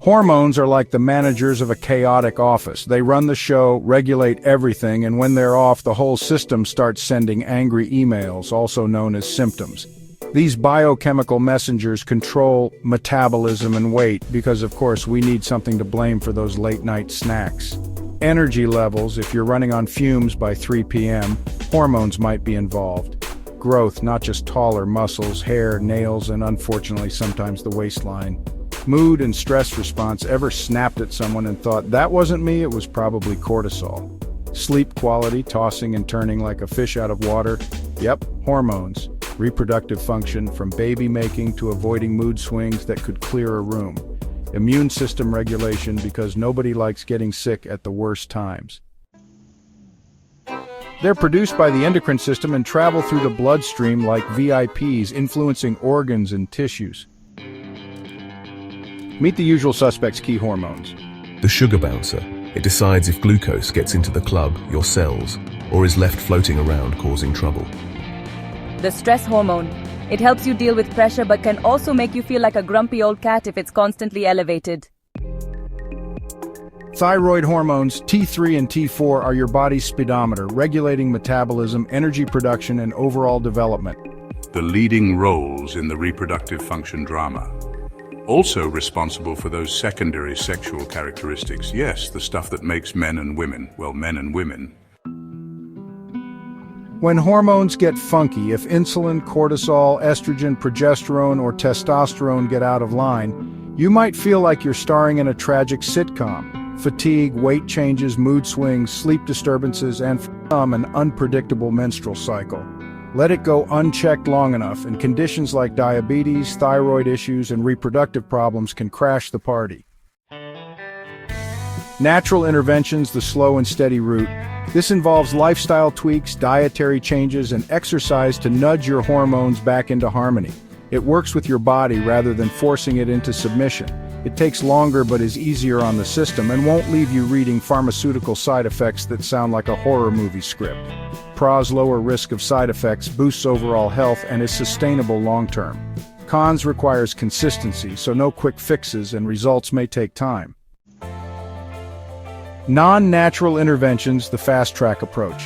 Hormones are like the managers of a chaotic office. They run the show, regulate everything, and when they're off, the whole system starts sending angry emails, also known as symptoms. These biochemical messengers control metabolism and weight because, of course, we need something to blame for those late-night snacks. Energy levels, if you're running on fumes by 3 p.m., hormones might be involved. Growth, not just taller muscles, hair, nails, and unfortunately sometimes the waistline. Mood and stress response. Ever snapped at someone and thought, that wasn't me, it was probably cortisol. Sleep quality, tossing and turning like a fish out of water. Yep, hormones. Reproductive function, from baby making to avoiding mood swings that could clear a room. Immune system regulation, because nobody likes getting sick at the worst times. They're produced by the endocrine system and travel through the bloodstream like VIPs, influencing organs and tissues. Meet the usual suspects' key hormones. The sugar bouncer. It decides if glucose gets into the club, your cells, or is left floating around causing trouble. The stress hormone. It helps you deal with pressure but can also make you feel like a grumpy old cat if it's constantly elevated. Thyroid hormones, T3 and T4, are your body's speedometer, regulating metabolism, energy production, and overall development. The leading roles in the reproductive function drama. Also responsible for those secondary sexual characteristics. Yes, the stuff that makes men and women, well, men and women. When hormones get funky, if insulin, cortisol, estrogen, progesterone, or testosterone get out of line, you might feel like you're starring in a tragic sitcom. Fatigue, weight changes, mood swings, sleep disturbances, and an unpredictable menstrual cycle. Let it go unchecked long enough, and conditions like diabetes, thyroid issues, and reproductive problems can crash the party. Natural interventions, the slow and steady route. This involves lifestyle tweaks, dietary changes, and exercise to nudge your hormones back into harmony. It works with your body rather than forcing it into submission. It takes longer but is easier on the system and won't leave you reading pharmaceutical side effects that sound like a horror movie script. Pros: lower risk of side effects, boosts overall health, and is sustainable long-term. Cons: requires consistency, so no quick fixes and results may take time. Non-natural interventions, the fast-track approach.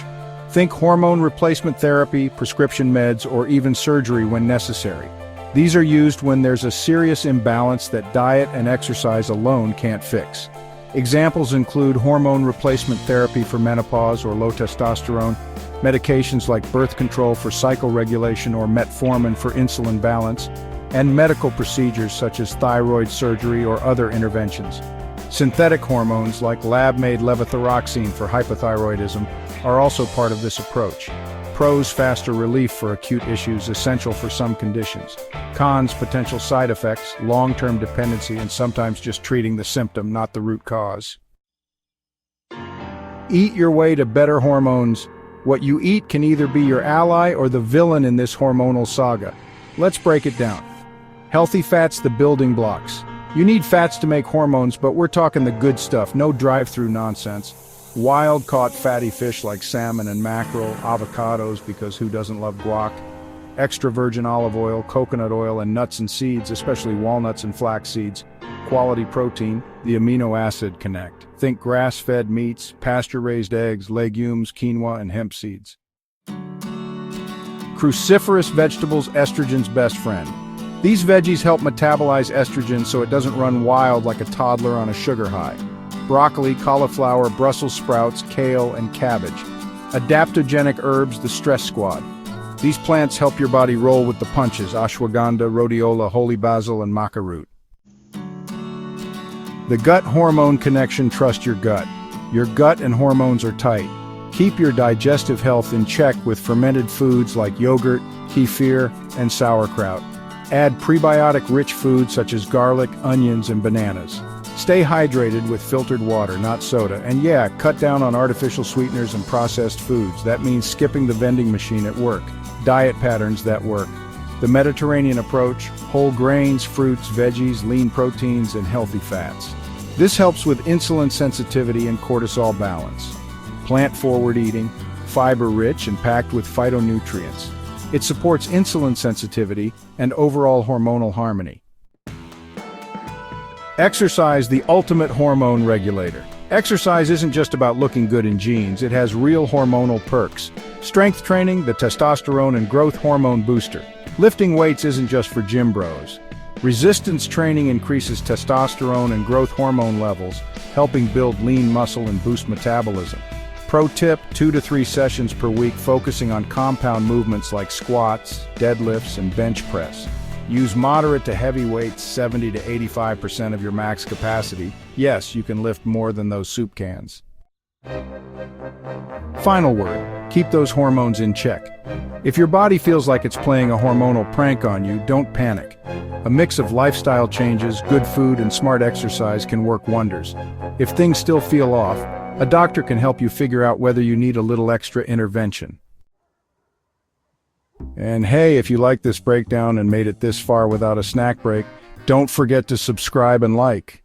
Think hormone replacement therapy, prescription meds, or even surgery when necessary. These are used when there's a serious imbalance that diet and exercise alone can't fix. Examples include hormone replacement therapy for menopause or low testosterone, medications like birth control for cycle regulation or metformin for insulin balance, and medical procedures such as thyroid surgery or other interventions. Synthetic hormones like lab-made levothyroxine for hypothyroidism are also part of this approach. Pros: faster relief for acute issues, essential for some conditions. Cons: potential side effects, long-term dependency, and sometimes just treating the symptom, not the root cause. Eat your way to better hormones. What you eat can either be your ally or the villain in this hormonal saga. Let's break it down. Healthy fats, the building blocks. You need fats to make hormones, but we're talking the good stuff, no drive-through nonsense. Wild-caught fatty fish like salmon and mackerel, avocados because who doesn't love guac, extra virgin olive oil, coconut oil, and nuts and seeds, especially walnuts and flax seeds. Quality protein, the amino acid connect. Think grass-fed meats, pasture-raised eggs, legumes, quinoa, and hemp seeds. Cruciferous vegetables, estrogen's best friend. These veggies help metabolize estrogen so it doesn't run wild like a toddler on a sugar high. Broccoli, cauliflower, Brussels sprouts, kale, and cabbage. Adaptogenic herbs, the stress squad. These plants help your body roll with the punches: ashwagandha, rhodiola, holy basil, and maca root. The gut hormone connection. Trust your gut. Your gut and hormones are tight. Keep your digestive health in check with fermented foods like yogurt, kefir, and sauerkraut. Add prebiotic-rich foods such as garlic, onions, and bananas. Stay hydrated with filtered water, not soda. And yeah, cut down on artificial sweeteners and processed foods. That means skipping the vending machine at work. Diet patterns that work. The Mediterranean approach: whole grains, fruits, veggies, lean proteins, and healthy fats. This helps with insulin sensitivity and cortisol balance. Plant-forward eating, fiber-rich and packed with phytonutrients. It supports insulin sensitivity and overall hormonal harmony. Exercise, the ultimate hormone regulator. Exercise isn't just about looking good in jeans, it has real hormonal perks. Strength training, the testosterone and growth hormone booster. Lifting weights isn't just for gym bros. Resistance training increases testosterone and growth hormone levels, helping build lean muscle and boost metabolism. Pro tip, 2 to 3 sessions per week focusing on compound movements like squats, deadlifts, and bench press. Use moderate to heavy weights, 70 to 85% of your max capacity. Yes, you can lift more than those soup cans. Final word, keep those hormones in check. If your body feels like it's playing a hormonal prank on you, don't panic. A mix of lifestyle changes, good food, and smart exercise can work wonders. If things still feel off, a doctor can help you figure out whether you need a little extra intervention. And hey, if you like this breakdown and made it this far without a snack break, don't forget to subscribe and like.